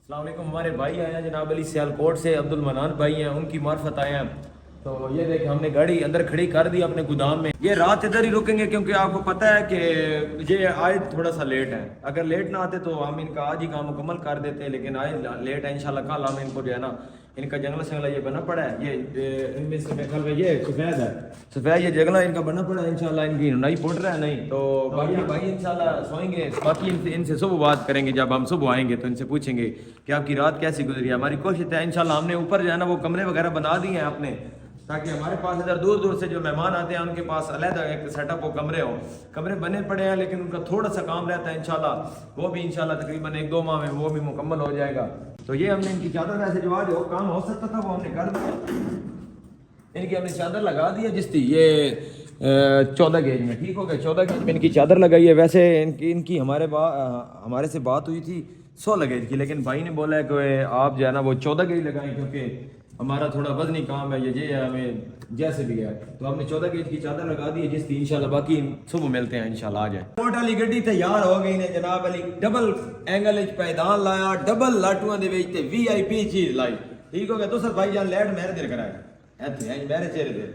अस्सलाम वालेकुम। हमारे भाई आए हैं जनाब अली सियालकोट से, अब्दुल मनान भाई हैं, उनकी मार्फत आए हैं। तो ये देखें हमने गाड़ी अंदर खड़ी कर दी अपने गोदाम में। ये रात इधर ही रुकेंगे क्योंकि आपको पता है कि ये आए थोड़ा सा लेट है। अगर लेट ना आते तो हम इनका आज ही काम मुकम्मल कर देते, लेकिन आए लेट है। इंशाल्लाह कल हम इनको जो है ना, इनका जंगला शंगला ये बना पड़ा है। ये इनमें से मेरे ख्याल में ये सफ़ेद है, सफ़ेद ये जंगला इनका बना पड़ा है। इंशाल्लाह इनकी नहीं फुट रहा है नहीं तो बाकी भाई इंशाल्लाह सोएंगे। बाकी इनसे सुबह बात करेंगे, जब हम सुबह आएंगे तो इनसे पूछेंगे कि आपकी रात कैसी गुजरी है। हमारी कोशिश है इंशाल्लाह, हमने ऊपर जो है ना वो कमरे वगैरह बना दिए हैं अपने, ताकि हमारे पास इधर दूर दूर से जो मेहमान आते हैं उनके पास अलग एक सेटअप हो, कमरे हो। कमरे बने पड़े हैं लेकिन उनका थोड़ा सा काम रहता है। इंशाल्लाह वो भी इंशाल्लाह तकरीबन 1-2 माह में वो भी मुकम्मल हो जाएगा। तो ये हमने इनकी चादर वैसे जो आज हो काम हो सकता था वो हमने कर दिया। इनकी हमने चादर लगा दी है जिस थी ये 14 गेज में, ठीक हो गया। 14 गेज में इनकी चादर लगाई है। वैसे इनकी हमारे से बात हुई थी 16 गेज की, लेकिन भाई ने बोला है कि आप जो है ना वो 14 गेज लगाएं क्योंकि हमारा थोड़ा वजनी काम है ये है, हमें जैसे भी है। तो हमने 14 गेज की चादर लगा दी है जिस थी। इंशाल्लाह बाकी सुबह मिलते हैं इंशाल्लाह। आ जाए। कोट वाली गड्डी तैयार हो गई ने जनाब अली, डबल एंगल पैदान लाया, डबल लाटुआ दे विच ते VIP चीज लाई, ठीक हो गया। तो सर भाई जान लैट मेरे दिल कराएगा ਇੱਥੇ ਐ ਮੇਰੇ ਚਿਹਰੇ ਦੇ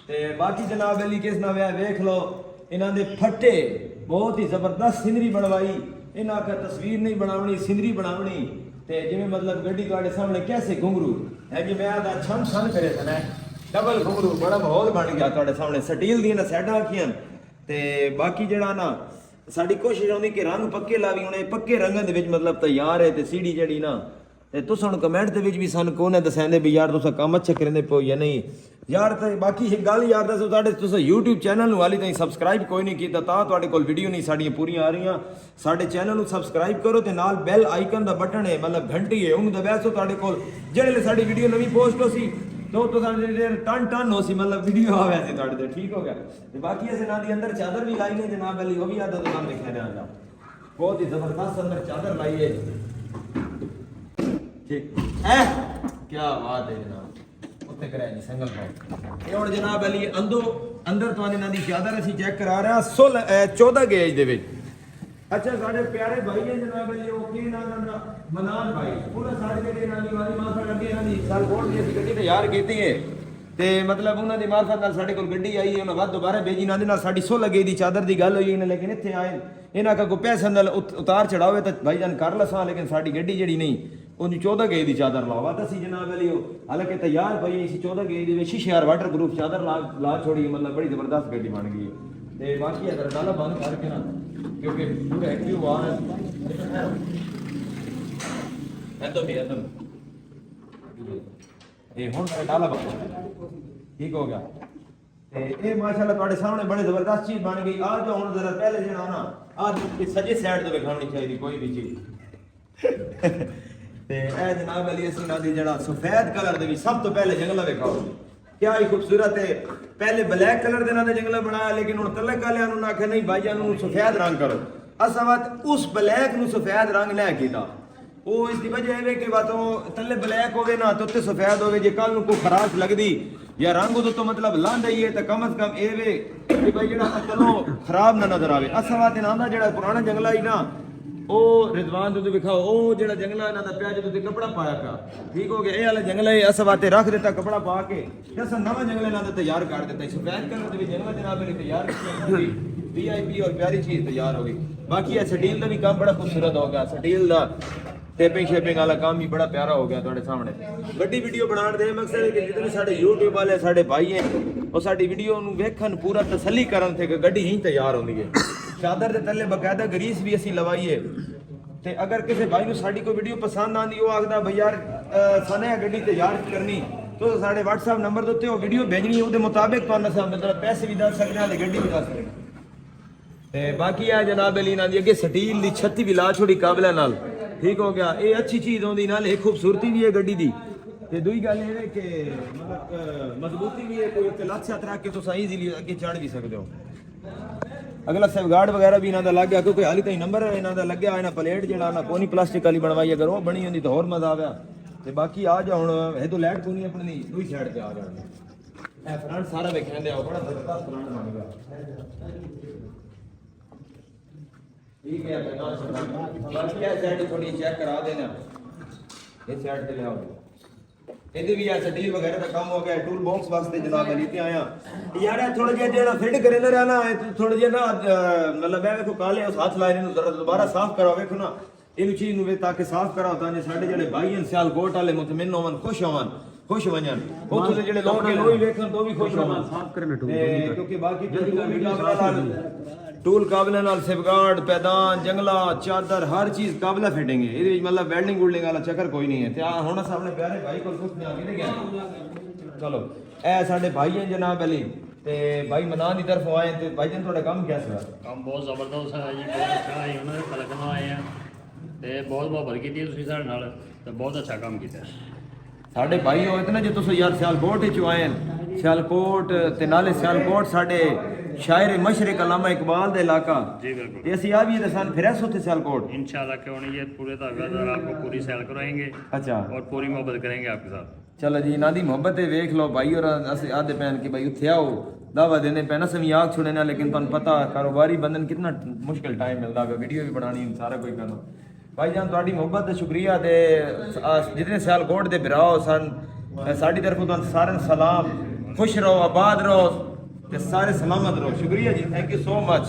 ਤੇ ਬਾਕੀ ਜਨਾਬ ਅਲੀ ਕਿਸ ਨਾਲ ਵੇਖ ਲਓ ਇਹਨਾਂ ਦੇ ਫੱਟੇ ਬਹੁਤ ਹੀ ਜ਼ਬਰਦਸਤ ਸਿਨਰੀ ਬਣਵਾਈ। ਇਹਨਾਂ ਦਾ ਤਸਵੀਰ ਨਹੀਂ ਬਣਾਉਣੀ, ਸਿਨਰੀ ਬਣਾਉਣੀ। ਤੇ ਜਿਵੇਂ ਮਤਲਬ ਗੱਡੀ ਤੁਹਾਡੇ ਸਾਹਮਣੇ कैसे घुंघरू है जी, मैं ਆਦਾ ਛਣ ਛਣ ਕਰੇ ਸਨ ਡਬਲ घुंघरू ਬੜਾ ਮਾਹੌਲ ਬਣ ਗਿਆ ਤੁਹਾਡੇ ਸਾਹਮਣੇ। ਸਟੀਲ ਦੀਆਂ ਸਾਈਡਾਂ ਰੱਖੀਆਂ ਤੇ ਬਾਕੀ ਜਿਹੜਾ ਨਾ ਸਾਡੀ ਕੋਸ਼ਿਸ਼ ਹੁੰਦੀ ਕਿ ਰੰਗ ਪੱਕੇ ਲਾਵੀ। ਹੁਣ ਇਹ ਪੱਕੇ ਰੰਗਾਂ ਦੇ ਵਿੱਚ ਮਤਲਬ ਤਿਆਰ ਹੈ ਤੇ ਸੀੜੀ ਜਿਹੜੀ ਨਾ ਤੇ ਤੁਸੀਂ ਹੁਣ ਕਮੈਂਟ ਦੇ ਵਿੱਚ ਵੀ ਸਾਨੂੰ ਕੋਨੇ ਦੱਸਦੇ ਵੀ ਯਾਰ ਤੁਸੀਂ ਕੰਮ ਅੱਛਾ ਕਰਦੇ ਪਓ ਜਾਂ ਨਹੀਂ ਯਾਰ। ਤੇ ਬਾਕੀ ਇੱਕ ਗੱਲ ਯਾਰ ਦੱਸੋ, ਤੁਸੀਂ YouTube ਚੈਨਲ ਨੂੰ ਹਾਲੇ ਤਾਈਂ ਸਬਸਕ੍ਰਾਈਬ ਕੋਈ ਨਹੀਂ ਕੀਤਾ ਤਾਂ ਤੁਹਾਡੇ ਕੋਲ ਵੀਡੀਓ ਨਹੀਂ ਸਾਡੀਆਂ ਪੂਰੀਆਂ ਆ ਰਹੀਆਂ। ਸਾਡੇ ਚੈਨਲ ਨੂੰ ਸਬਸਕ੍ਰਾਈਬ ਕਰੋ ਤੇ ਨਾਲ ਬੈਲ ਆਈਕਨ ਦਾ ਬਟਨ ਹੈ ਮਤਲਬ ਘੰਟੀ ਹੈ, ਉਹਨੂੰ ਦਬਾਓ ਤੁਹਾਡੇ ਕੋਲ ਜਿਹੜੇ ਸਾਡੀ ਵੀਡੀਓ ਨਵੀਂ ਪੋਸਟ ਹੋ ਸੀ तो टन हो सी मतलब वीडियो आ वैसे ਤੁਹਾਡੇ ਤੇ, ਠੀਕ ਹੋ ਗਿਆ। ਤੇ ਬਾਕੀ ਅਸੀਂ ਨਾਲ ਦੀ ਅੰਦਰ ਚਾਦਰ ਵੀ ਲਾਈ ਨੇ ਜਨਾਬ ਅਲੀ, ਉਹ ਵੀ ਆਦਾ ਤੋਂ ਸਾਹਮਣੇ ਦਿਖਾ ਦਿਆਂਗਾ। ਬਹੁਤ ਹੀ ਜ਼ਬਰਦਸਤ ਅੰਦਰ ਚਾਦਰ ਲਾਈ ਹੈ, ਠੀਕ ਹੈ। ਕੀ ਬਾਤ ਹੈ ਜਨਾਬ, ਉੱਤੇ ਕਰਾਇਆ ਜੀ ਸੰਗਲ ਪਾਓ। ਇਹ ਹੁਣ ਜਨਾਬ ਅਲੀ ਅੰਦਰ ਤੁਹਾਨੂੰ ਇਹਨਾਂ ਦੀ ਚਾਦਰ ਅਸੀਂ ਚੈੱਕ ਕਰਾ ਰਹੇ ਹਾਂ 14 ਗੇਜ ਦੇ ਵਿੱਚ। अच्छा साढ़े प्यारे भाई हैं जनाब अली, वो की नाम मनान भाई, उन्होंने साढ़े जेडे नानी वाली माफा लगी नानी साल कोट दी ਅਸੀਂ ਗੱਡੀ ਤਿਆਰ ਕੀਤੀ ਹੈ ਤੇ ਮਤਲਬ ਉਹਨਾਂ ਦੀ ਮਾਰਫਤ ਨਾਲ ਸਾਡੇ ਕੋਲ ਗੱਡੀ ਆਈ ਹੈ। ਉਹਨਾਂ ਬਾਅਦ ਦੁਬਾਰਾ ਭੇਜੀ ਨਾਲ ਦੇ ਨਾਲ ਸਾਡੀ 16 ਗੇਜ ਦੀ ਚਾਦਰ ਦੀ ਗੱਲ ਹੋਈ ਨੇ, ਲੇਕਿਨ ਇੱਥੇ ਆਏ ਇਹਨਾਂ ਕੋ ਪੈਸੇ ਨਾਲ ਉਤਾਰ ਚੜਾਵੇ ਤਾਂ ਭਾਈ ਜਾਨ ਕਰ ਲਸਾਂ, ਲੇਕਿਨ ਸਾਡੀ ਗੱਡੀ ਜਿਹੜੀ ਨਹੀਂ ਉਹਨੂੰ 14 ਗੇਜ ਦੀ ਚਾਦਰ ਲਾਵਾ ਤਾਂ ਅਸੀਂ ਜਨਾਬ ਅਲੀ ਹਾਲਾਂਕਿ ਤਿਆਰ ਪਈ ਸੀ 14 ਗੇਜ ਦੇ ਵਿੱਚ ਸ਼ੀਸ਼ੇਦਾਰ ਵਾਟਰਪ੍ਰੂਫ ਚਾਦਰ ਲਾ ਛੋੜੀ, ਮਤਲਬ ਬੜੀ ਜ਼ਬਰਦਸਤ ਗੱਡੀ ਬਣ ਗਈ ਹੈ। ਤੇ ਬਾਕੀ ਅਗਰ ਡਾਲਾ ਬੰਦ ਕਰਕੇ ਨਾ क्योंकि पूरा एक्टिव आ रहा है तो भी एकदम ये हुन मेरा डाला बंद ठीक हो गया। ते ये माशाल्लाह ਤੁਹਾਡੇ ਸਾਹਮਣੇ ਬੜੇ ਜ਼ਬਰਦਸਤ ਚੀਜ਼ ਬਣ ਗਈ। ਆ ਜੋ ਹੁਣ ਜ਼ਰਾ ਪਹਿਲੇ ਜਿਹੜਾ ਨਾ ਆ ਸੱਜੇ ਸਾਈਡ ਤੋਂ ਵਿਖਾਉਣੀ ਚਾਹੀਦੀ ਕੋਈ ਵੀ ਚੀਜ਼। ਤੇ ਇਹ ਜਨਾਬ ਅਲੀ ਅਸੀਂ ਨਾ ਦੀ ਜਿਹੜਾ ਸਫੈਦ ਕਲਰ ਦੇ ਵੀ ਸਭ ਤੋਂ ਪਹਿਲੇ ਜੰਗਲਾ ਵਿਖਾਓ, क्या ही खूबसूरत है। पहले ब्लैक कलर देना था जंगला बनाया, लेकिन हुण तलक वाले नु आखे नहीं भाई जान सफेद रंग करो। असवत उस ब्लैक नु सफेद रंग नहीं कीता, वो इसकी वजह है कि बात तले ब्लैक होवे ना तो उत्ते सफेद होवे। जे कल नु कोई खराश लगदी या रंग तो मतलब लांदा ही है तो कम से कम ए वे कि भाई जेड़ा चलो खराब ना नजर आवे। असवत इनाम दा जेड़ा पुराना जंगला ही ना ਉਹ ਰਿਜ਼ਵਾਨ ਤੋਂ ਵਿਖਾਓ, ਉਹ ਜਿਹੜਾ ਜੰਗਲਾ ਇਹਨਾਂ ਦਾ ਪਿਆ ਜਦੋਂ ਤੇ ਕਪੜਾ ਪਾਇਆ ਪਿਆ, ਠੀਕ ਹੋ ਗਿਆ। ਇਹ ਵਾਲਾ ਜੰਗਲਾ ਇਸ ਵਾਸਤੇ ਰੱਖ ਦਿੱਤਾ ਕਪੜਾ ਪਾ ਕੇ, ਜੈਸਾ ਨਵਾਂ ਜੰਗਲਾ ਇਹਨਾਂ ਦਾ ਤਿਆਰ ਕਰ ਦਿੱਤਾ। ਸਫੈਦ ਕਲਰ ਦੇ ਵਿੱਚ ਜੰਗਲਾ ਜਨਾਬ ਨੇ ਤਿਆਰ ਕੀਤਾ, VIP और प्यारी चीज तैयार हो गई। बाकी ਇਹ ਸਟੀਲ ਦਾ ਵੀ ਕੰਮ ਬੜਾ ਖੂਬਸੂਰਤ ਹੋ ਗਿਆ, ਸਟੀਲ ਦਾ ਟੇਪਿੰਗ ਸ਼ੇਪਿੰਗ ਵਾਲਾ ਕੰਮ ਵੀ ਬੜਾ ਪਿਆਰਾ ਹੋ ਗਿਆ ਤੁਹਾਡੇ ਸਾਹਮਣੇ। ਵੱਡੀ ਵੀਡੀਓ ਬਣਾਉਣ ਦੇ ਮਕਸਦ ਹੈ ਕਿ ਜਿਤਨੇ ਸਾਡੇ YouTube ਵਾਲੇ ਸਾਡੇ ਭਾਈ ਹੈ ਉਹ ਸਾਡੀ ਵੀਡੀਓ ਨੂੰ ਵੇਖਣ, ਪੂਰਾ ਤਸੱਲੀ ਕਰਨ ਤੇ ਕਿ ਗੱਡੀ ਹੀ ਤਿਆਰ ਹੁੰਦੀ ਹੈ। ਚਾਦਰ ਦੇ ਥੱਲੇ ਬਕਾਇਦਾ ਗਰੀਸ ਵੀ ਅਸੀਂ ਲਵਾਈਏ। ਤੇ ਅਗਰ ਕਿਸੇ ਭਾਈ ਨੂੰ ਸਾਡੀ ਕੋਈ ਵੀਡੀਓ ਪਸੰਦ ਆਂਦੀ, ਉਹ ਆਖਦਾ ਭਈ ਯਾਰ ਸਨੇ ਗੱਡੀ ਤਿਆਰ ਕਰਨੀ, तो ਸਾਡੇ WhatsApp ਨੰਬਰ ਦੇ ਉੱਤੇ ਉਹ ਵੀਡੀਓ ਭੇਜਣੀ, ਉਹਦੇ ਮੁਤਾਬਿਕ ਤੁਹਾਨੂੰ ਅਸੀਂ ਮਤਲਬ ਪੈਸੇ ਵੀ ਦੱਸ ਸਕਦੇ ਹਾਂ ਤੇ ਗੱਡੀ ਵੀ ਦੱਸ ਸਕਦੇ ਹਾਂ। ਤੇ ਬਾਕੀ ਆ ਜਨਾਬ ਅਲੀ ਨਾਲ ਦੀ ਅੱਗੇ ਸਟੀਲ ਦੀ ਛੱਤੀ ਵੀ ਲਾ ਛੋੜੀ ਕਾਬਲਾ ਨਾਲ, ਠੀਕ ਹੋ ਗਿਆ। ਇਹ ਅੱਛੀ ਚੀਜ਼ ਹੁੰਦੀ, ਨਾਲ ਇਹ ਖੂਬਸੂਰਤੀ ਵੀ ਹੈ ਗੱਡੀ ਦੀ। ਤੇ ਦੂਈ ਗੱਲ ਇਹ ਹੈ ਕਿ ਮਤਲਬ ਮਜ਼ਬੂਤੀ ਵੀ ਹੈ, ਕੋਈ ਉੱਤੇ ਲੱਤ ਛੱਤ ਰੱਖ ਕੇ ਤੁਸੀਂ ਈਜ਼ੀਲੀ ਅੱਗੇ ਚੜ੍ਹ ਵੀ ਸਕਦੇ ਹੋ। अगला सेफगार्ड वगैरह भी इन्हों का लग गया, क्योंकि हाली तक नंबर इन्हों का लग्या इन्हें प्लेट जो ना कोनी प्लास्टिक वाली बनवाई, अगर वो बनी होंगी तो होर मजा आया। तो बाकी आ जाओ हूँ ये तो लैट कोनी अपनी दूसरी साइड पे आ जाए। फ्रंट सारा वेखें बड़ा जबरदस्त फ्रंट बन गया, ठीक है। बाकी साइड थोड़ी चेक करा देना, इस साइड पे ले आओ ਇਹਦੇ ਵੀ ਐ ਡੀਲ ਵਗੈਰਾ ਦਾ ਕੰਮ ਹੋ ਗਿਆ ਟੂਲ ਬਾਕਸ ਵਾਸਤੇ ਜਨਾਬ ਅਲੀ ਤੇ ਆਇਆ ਯਾਰ ਇਹ ਥੋੜਾ ਜਿਹਾ ਜਿਹੜਾ ਫਿੱਟ ਕਰੇ ਨਾ ਰਹਿਣਾ ਥੋੜਾ ਜਿਹਾ ਨਾ ਮਤਲਬ ਇਹ ਵੇਖੋ ਕਾਲੇ ਉਸ ਹੱਥ ਲਾਏ ਨੂੰ ਜ਼ਰਾ ਦੁਬਾਰਾ ਸਾਫ਼ ਕਰਾਓ ਵੇਖੋ ਨਾ ਇਹਨੂੰ ਚੀਜ਼ ਨੂੰ ਵੇ ਤਾਂ ਕਿ ਸਾਫ਼ ਕਰਾਓ ਤਾਂ ਜੇ ਸਾਡੇ ਜਿਹੜੇ ਭਾਈ ਹਨ ਸਿਆਲਕੋਟ ਵਾਲੇ ਮੁਤਮਿਨ ਹੋਵਨ ਖੁਸ਼ ਵਣਨ ਉੱਥੋਂ ਦੇ ਜਿਹੜੇ ਲੋਕ ਲੋਈ ਵੇਖਣ ਤੋਂ ਵੀ ਖੁਸ਼ ਹੋਵਨ ਸਾਫ਼ ਕਰਨ ਟੂਲ ਕਿਉਂਕਿ ਬਾਕੀ ਟੂਲ ਕਾਬਲੇ ਨਾਲ ਸੇਫਗਾਰਡ ਪੈਦਾਨ ਜੰਗਲਾ ਚਾਦਰ ਹਰ ਚੀਜ਼ ਕਾਬਲਾ ਫਿਟਿੰਗ ਹੈ ਇਹਦੇ ਵਿੱਚ ਮਤਲਬ ਵੈਲਡਿੰਗ ਗੁਲਡਿੰਗ ਵਾਲਾ ਚੱਕਰ ਕੋਈ ਨਹੀਂ ਹੈ ਤੇ ਆ ਹੁਣ ਸਾਹਮਣੇ ਪਿਆਰੇ ਭਾਈ ਕੋਲ ਕੁਝ ਨਹੀਂ ਆ ਕਿਤੇ ਗਿਆ ਚਲੋ ਇਹ ਸਾਡੇ ਭਾਈ ਹਨ ਜਨਾਬ ਅਲੀ ਤੇ ਭਾਈ ਮਨਾਨ ਦੀ ਤਰਫੋਂ ਆਏ ਤੇ ਭਾਈ ਜਨ ਤੁਹਾਡਾ ਕੰਮ ਕਿਆ ਸੀ ਕੰਮ ਬਹੁਤ ਜ਼ਬਰਦਸਤ ਹੈ ਜੀ ਬਹੁਤ ਅੱਛਾ ਹੈ ਉਹਨਾਂ ਦੇ ਖਲਕ ਨਾਲ ਆਏ ਆ ਤੇ ਬਹੁਤ ਮੁਹੱਬਤ ਕੀਤੀ ਤੁਸੀਂ ਸਾਡੇ ਨਾਲ ਤੇ ਬਹੁਤ ਅੱਛਾ ਕੰਮ ਕੀਤਾ ਸਾਡੇ ਭਾਈ ਹੋਏ ਤੇ ਨਾ ਜੇ ਤੁਸੀਂ ਯਾਰ ਸਿਆਲਕੋਟ ਵਿੱਚ ਆਏ ਹਨ ਸਿਆਲਕੋਟ ਤੇ ਨਾਲੇ ਸਿਆਲਕੋਟ ਸਾਡੇ शायर मशरक अल्लामा इकबाल का इलाका जी बिल्कुल ये ਅਸੀਂ ਆ ਵੀ दसान फिर होते सियालकोट इंशाल्लाह क्यों नहीं ये पूरे तगड़ा आपको पूरी सैर कराएंगे अच्छा और पूरी मोहब्बत करेंगे आपके साथ चलो जी इन्हां दी मोहब्बत है वेख लो भाई और ਅਸੀਂ आदे पैन कि भाई उत्थे आओ दावा देने पैना सभी आग छुड़ने ना लेकिन तुहानू पता कारोबारी बंदन कितना मुश्किल टाइम मिलता है वीडियो भी बनानी सारा कोई करना भाई जान ਤੁਹਾਡੀ ਮੁਹੱਬਤ ਤੇ ਸ਼ੁਕਰੀਆ ਤੇ ਜਿतने सियालकोट ਦੇ ਭਰਾਓ ਸਨ ਸਾਡੀ ਤਰਫੋਂ ਤੁਹਾਨੂੰ ਸਾਰਿਆਂ ਨੂੰ ਸਲਾਮ खुश रहो आबाद रहो ते सारे सलामत रहो शुक्रिया जी थैंक यू सो मच